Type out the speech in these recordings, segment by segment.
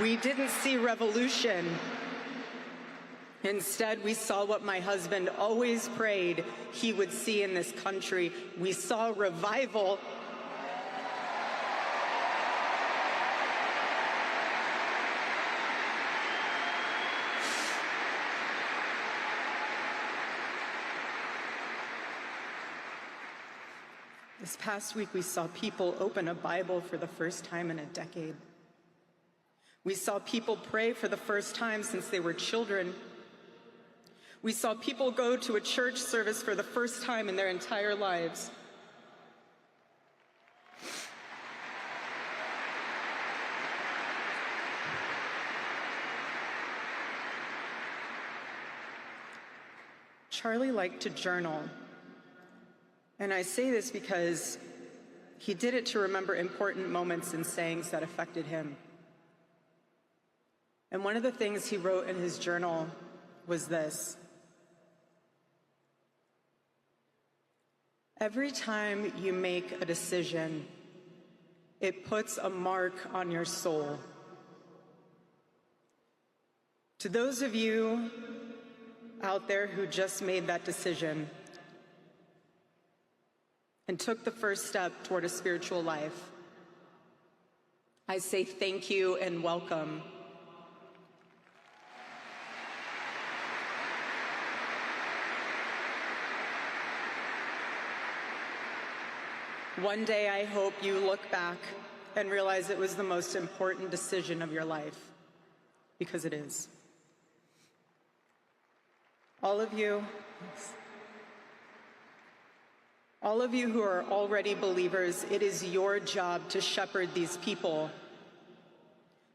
We didn't see revolution. Instead, we saw what my husband always prayed he would see in this country. We saw revival. This past week, we saw people open a Bible for the first time in a decade. We saw people pray for the first time since they were children. We saw people go to a church service for the first time in their entire lives. Charlie liked to journal. And I say this because he did it to remember important moments and sayings that affected him. And one of the things he wrote in his journal was this: every time you make a decision, it puts a mark on your soul. To those of you out there who just made that decision and took the first step toward a spiritual life, I say thank you and welcome. One day, I hope you look back and realize it was the most important decision of your life, because it is. All of you who are already believers, it is your job to shepherd these people.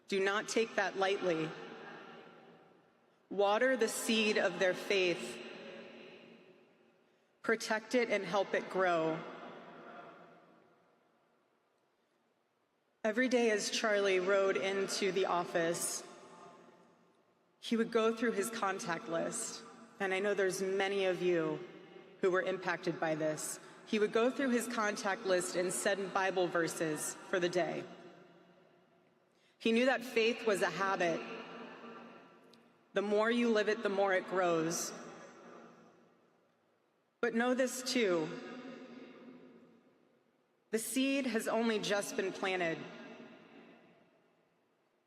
Do not take that lightly. Water the seed of their faith. Protect it and help it grow. Every day as Charlie rode into the office, he would go through his contact list. And I know there's many of you who were impacted by this. He would go through his contact list and send Bible verses for the day. He knew that faith was a habit. The more you live it, the more it grows. But know this too: the seed has only just been planted.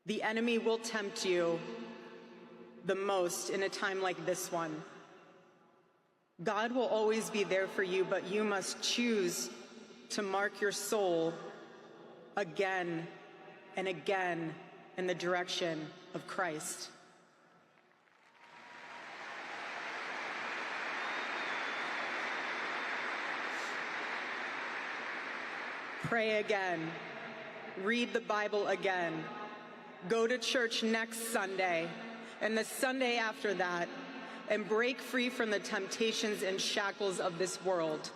The enemy will tempt you the most in a time like this one. God will always be there for you, but you must choose to mark your soul again and again in the direction of Christ. Pray again. Read the Bible again. Go to church next Sunday and the Sunday after that, and break free from the temptations and shackles of this world.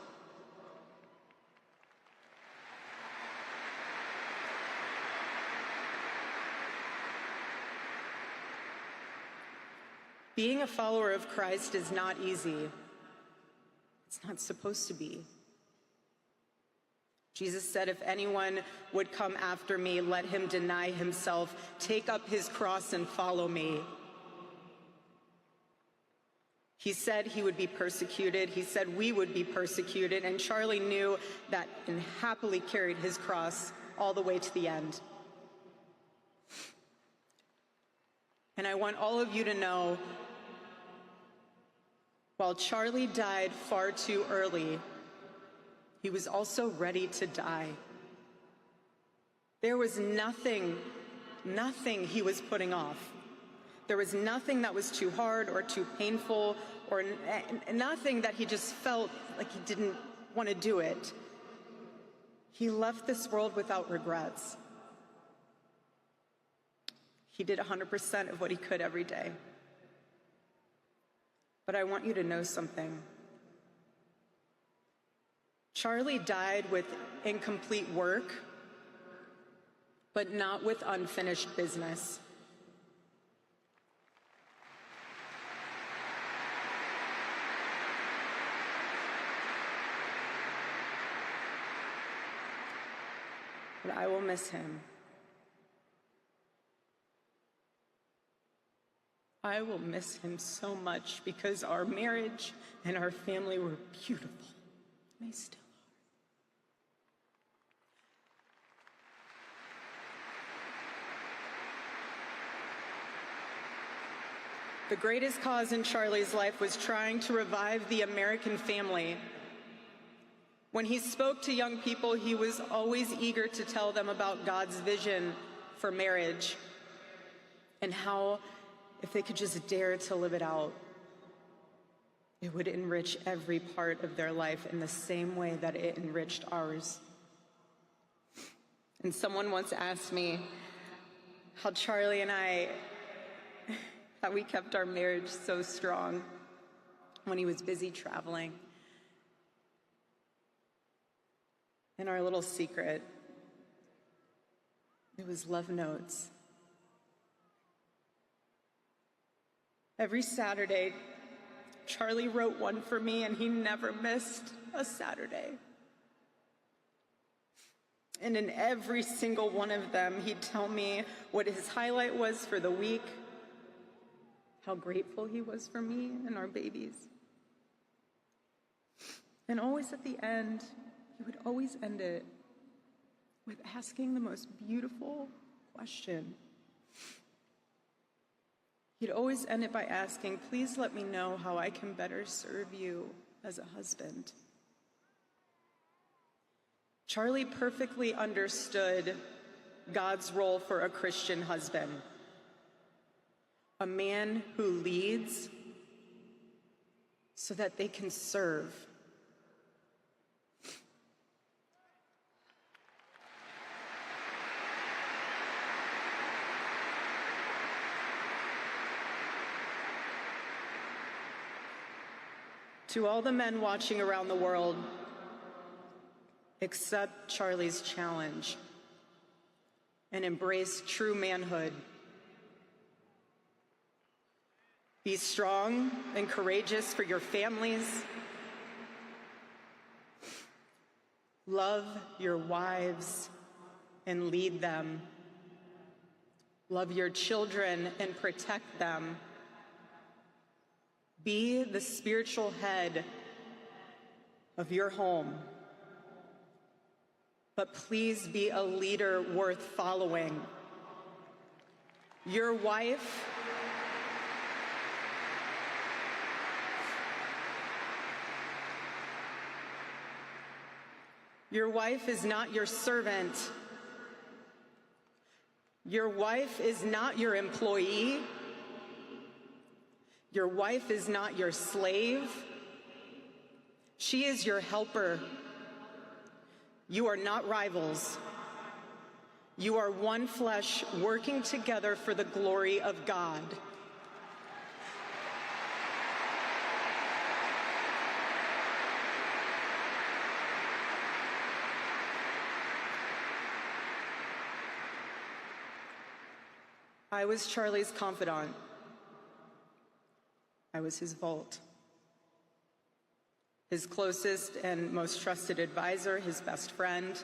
Being a follower of Christ is not easy. It's not supposed to be. Jesus said, if anyone would come after me, let him deny himself, take up his cross and follow me. He said he would be persecuted. He said we would be persecuted. And Charlie knew that and happily carried his cross all the way to the end. And I want all of you to know, while Charlie died far too early, he was also ready to die. There was nothing he was putting off. There was nothing that was too hard or too painful, or nothing that he just felt like he didn't want to do it. He left this world without regrets. He did 100% of what he could every day. But I want you to know something. Charlie died with incomplete work, but not with unfinished business. But I will miss him. I will miss him so much because our marriage and our family were beautiful. They still are. The greatest cause in Charlie's life was trying to revive the American family. When he spoke to young people, he was always eager to tell them about God's vision for marriage and how, if they could just dare to live it out, it would enrich every part of their life in the same way that it enriched ours. And someone once asked me how Charlie and I, how we kept our marriage so strong when he was busy traveling. And our little secret, it was love notes. Every Saturday, Charlie wrote one for me, and he never missed a Saturday. And in every single one of them, he'd tell me what his highlight was for the week, how grateful he was for me and our babies. And always at the end, he would always end it with asking the most beautiful question. He'd always end it by asking, "Please let me know how I can better serve you as a husband." Charlie perfectly understood God's role for a Christian husband. A man who leads so that they can serve. To all the men watching around the world, accept Charlie's challenge and embrace true manhood. Be strong and courageous for your families. Love your wives and lead them. Love your children and protect them. Be the spiritual head of your home. But please be a leader worth following. Your wife is not your servant. Your wife is not your employee. Your wife is not your slave. She is your helper. You are not rivals. You are one flesh working together for the glory of God. I was Charlie's confidant. I was his vault, his closest and most trusted advisor, his best friend.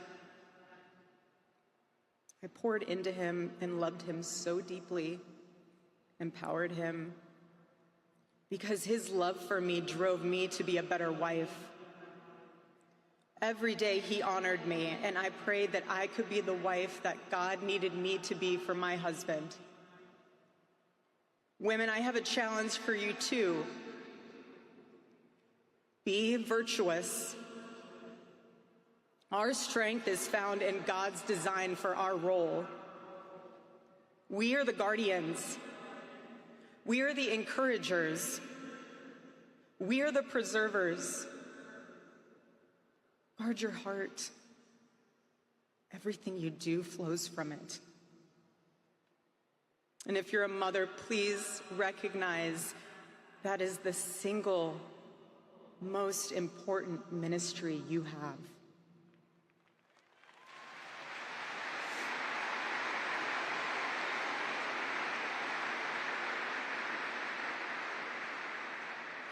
I poured into him and loved him so deeply, empowered him, because his love for me drove me to be a better wife. Every day he honored me, and I prayed that I could be the wife that God needed me to be for my husband. Women, I have a challenge for you too. Be virtuous. Our strength is found in God's design for our role. We are the guardians. We are the encouragers. We are the preservers. Guard your heart. Everything you do flows from it. And if you're a mother, please recognize that is the single most important ministry you have.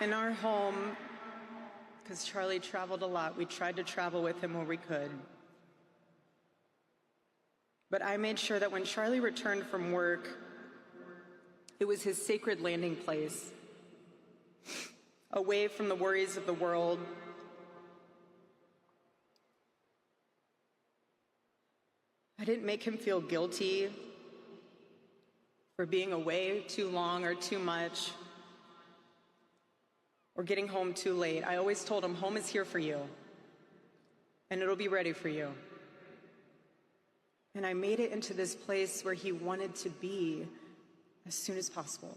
In our home, because Charlie traveled a lot, we tried to travel with him where we could. But I made sure that when Charlie returned from work, It was his sacred landing place, away from the worries of the world. I didn't make him feel guilty for being away too long or too much, or getting home too late. I always told him, home is here for you, and it'll be ready for you. And I made it into this place where he wanted to be as soon as possible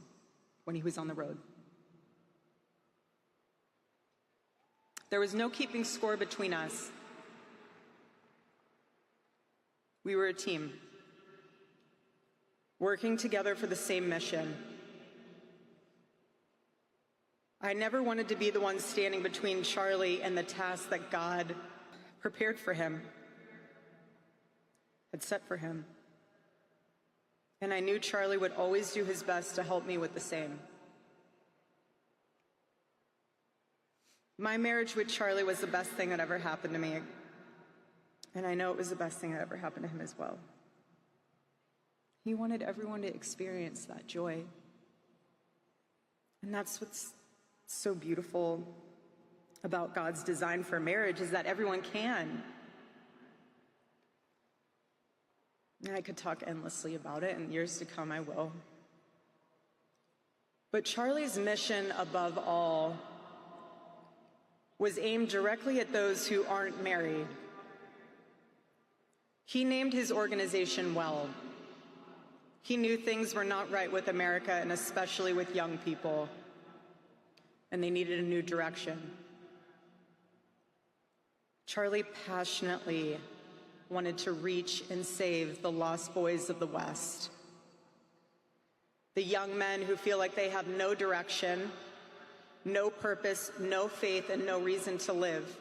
when he was on the road. There was no keeping score between us. We were a team, working together for the same mission. I never wanted to be the one standing between Charlie and the task that God prepared for him, had set for him. And I knew Charlie would always do his best to help me with the same. My marriage with Charlie was the best thing that ever happened to me. And I know it was the best thing that ever happened to him as well. He wanted everyone to experience that joy. And that's what's so beautiful about God's design for marriage, is that everyone can. And I could talk endlessly about it, and years to come I will. But Charlie's mission above all was aimed directly at those who aren't married. He named his organization well. He knew things were not right with America, and especially with young people, and they needed a new direction. Charlie passionately wanted to reach and save the lost boys of the West, the young men who feel like they have no direction, no purpose, no faith, and no reason to live.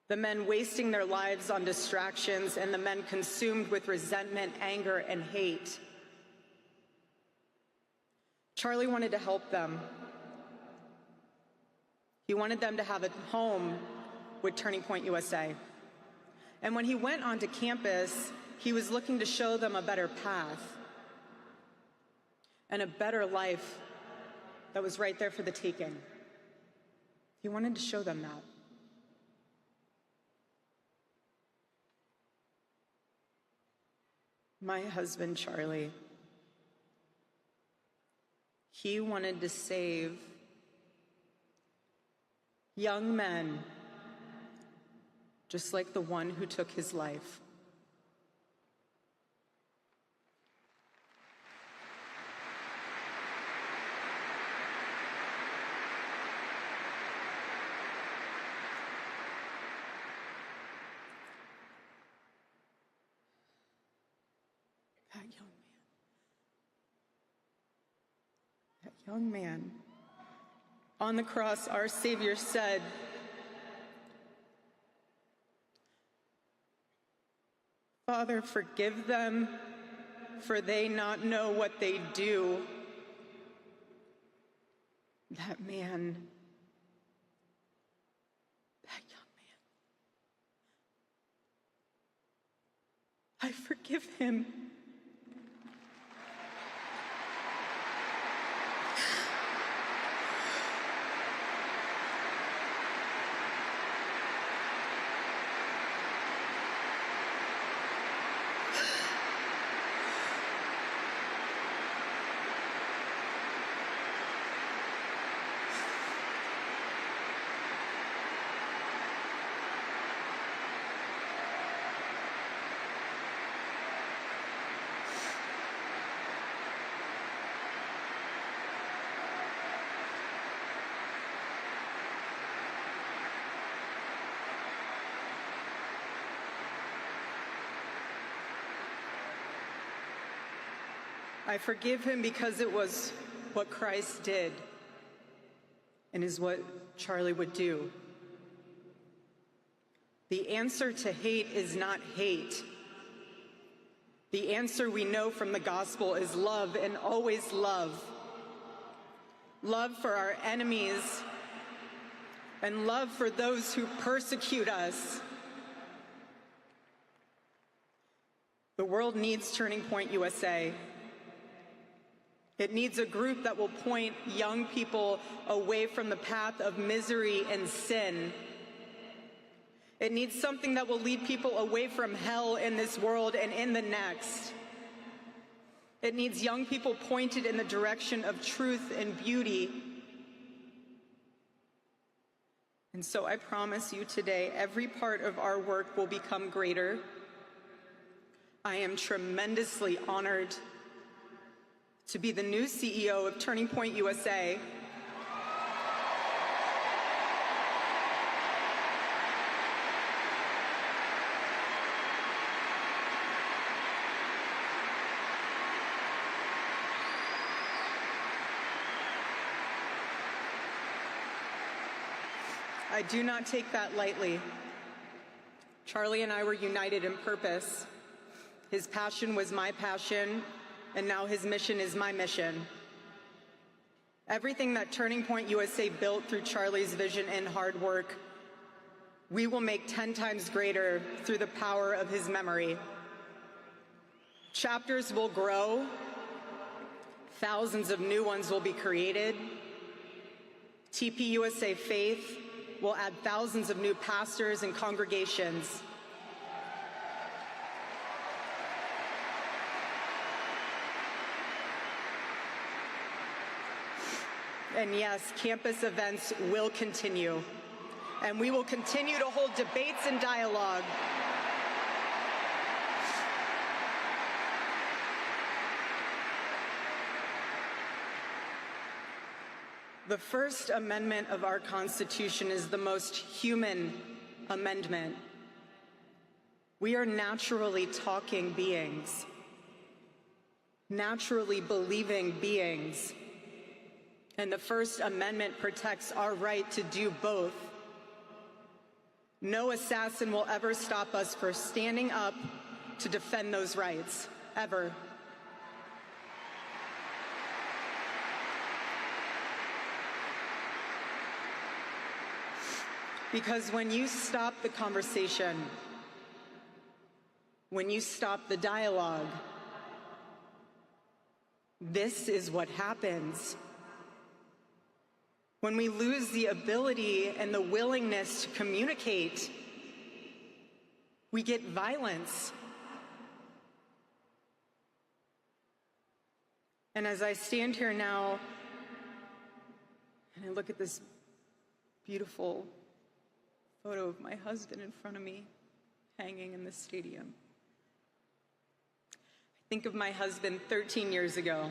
The men wasting their lives on distractions, and the men consumed with resentment, anger, and hate. Charlie wanted to help them. He wanted them to have a home with Turning Point USA. And when he went onto campus, he was looking to show them a better path and a better life that was right there for the taking. He wanted to show them that. My husband, Charlie, he wanted to save young men just like the one who took his life. That young man, on the cross, our Savior said, "Father, forgive them, for they not know what they do." That man, that young man, I forgive him. I forgive him because it was what Christ did and is what Charlie would do. The answer to hate is not hate. The answer we know from the gospel is love, and always love. Love for our enemies and love for those who persecute us. The world needs Turning Point USA. It needs a group that will point young people away from the path of misery and sin. It needs something that will lead people away from hell in this world and in the next. It needs young people pointed in the direction of truth and beauty. And so I promise you today, every part of our work will become greater. I am tremendously honored to be the new CEO of Turning Point USA. I do not take that lightly. Charlie and I were united in purpose. His passion was my passion, and now his mission is my mission. Everything that Turning Point USA built through Charlie's vision and hard work, we will make 10 times greater through the power of his memory. Chapters will grow, thousands of new ones will be created. TPUSA Faith will add thousands of new pastors and congregations. And yes, campus events will continue, and we will continue to hold debates and dialogue. The First Amendment of our Constitution is the most human amendment. We are naturally talking beings, naturally believing beings. And the First Amendment protects our right to do both. No assassin will ever stop us from standing up to defend those rights, ever. Because when you stop the conversation, when you stop the dialogue, this is what happens. When we lose the ability and the willingness to communicate, we get violence. And as I stand here now, and I look at this beautiful photo of my husband in front of me, hanging in the stadium, I think of my husband 13 years ago.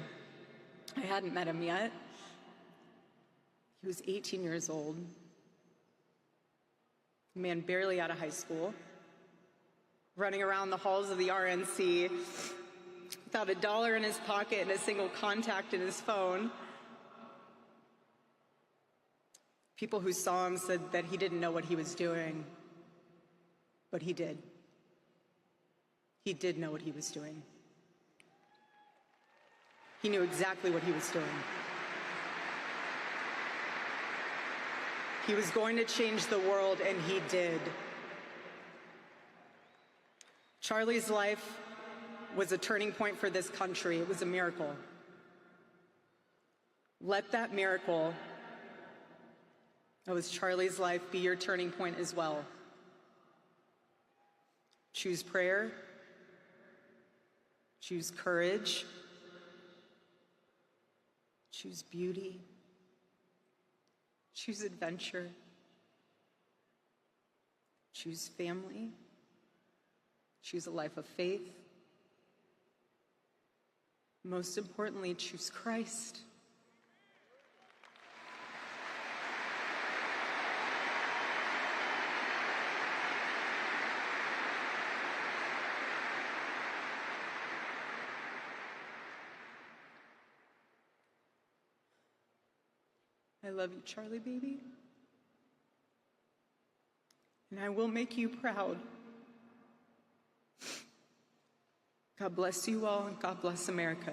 I hadn't met him yet. He was 18 years old, a man barely out of high school, running around the halls of the RNC without $1 in his pocket and a single contact in his phone. People who saw him said that he didn't know what he was doing, but he did. He did know what he was doing. He knew exactly what he was doing. He was going to change the world, and he did. Charlie's life was a turning point for this country. It was a miracle. Let that miracle, that was Charlie's life, be your turning point as well. Choose prayer. Choose courage. Choose beauty. Choose adventure. Choose family. Choose a life of faith. Most importantly, choose Christ. I love you, Charlie, baby. And I will make you proud. God bless you all, and God bless America.